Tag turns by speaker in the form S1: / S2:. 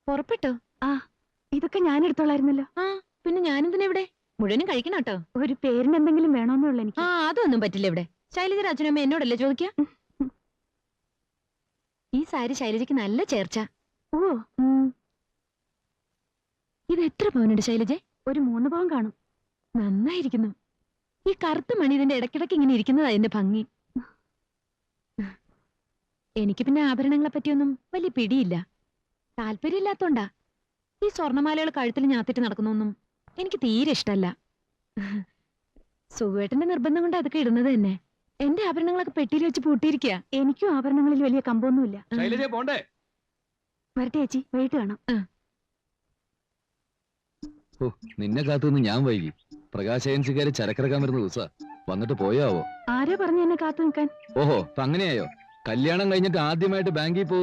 S1: പുറപ്പെട്ടോ?
S2: ആ, ഇതൊക്കെ ഞാൻ എടുത്തോളായിരുന്നല്ലോ.
S1: ആ, പിന്നെ ഞാനെന്തിനാ ഇവിടെ? മുഴുവനും കഴിക്കണം കേട്ടോ.
S2: ഒരു പേരിന് എന്തെങ്കിലും വേണമെന്നുള്ള എനിക്ക്.
S1: അതൊന്നും പറ്റില്ല ഇവിടെ. ശൈലജയുടെ അച്ഛനമ്മ എന്നോടല്ലേ ചോദിക്കാ? ഈ സാരി ശൈലജയ്ക്ക് നല്ല ചേർച്ച.
S2: ഓ,
S1: ഇത് എത്ര പവനുണ്ട് ശൈലജ?
S2: ഒരു 3 പവൻ കാണും.
S1: നന്നായിരിക്കുന്നു. ഈ കറുത്ത മണി ഇതിന്റെ ഇടയ്ക്കിടയ്ക്ക് ഇങ്ങനെ ഇരിക്കുന്നതാ അതിന്റെ ഭംഗി. എനിക്ക് പിന്നെ ആഭരണങ്ങളെ പറ്റിയൊന്നും വലിയ പിടിയില്ല. താല്പര്യമില്ലാത്തോണ്ടാ. ഈ സ്വർണ്ണമാലകൾ കഴുത്തിൽ ഞാത്തിട്ട് നടക്കുന്നൊന്നും എനിക്ക് തീരെ ഇഷ്ടല്ല. സുഖേട്ടന്റെ നിർബന്ധം കൊണ്ട് അതൊക്കെ ഇടുന്നത് തന്നെ. എന്റെ ആഭരണങ്ങളൊക്കെ പെട്ടിയിൽ വെച്ച് പൂട്ടിയിരിക്കുക.
S2: എനിക്കും ആഭരണങ്ങളിൽ വലിയ കമ്പൊന്നുമില്ല. വരട്ടെ ചേച്ചി, വൈകിട്ട് കാണാം.
S3: നിന്നെ കാത്തുനിന്ന് ഞാൻ വൈകി. പ്രകാശ് ഏജൻസിക്കാര് ചരക്കിറക്കാൻ വരുന്ന ദിവസാ. വന്നിട്ട് പോയാവോ?
S2: ആരാ പറഞ്ഞു എന്നെ കാത്തു നിൽക്കാൻ?
S3: ഓഹോ, അപ്പൊ അങ്ങനെയായോ? കല്യാണം കഴിഞ്ഞിട്ട് ആദ്യമായിട്ട് ബാങ്കിൽ പോകും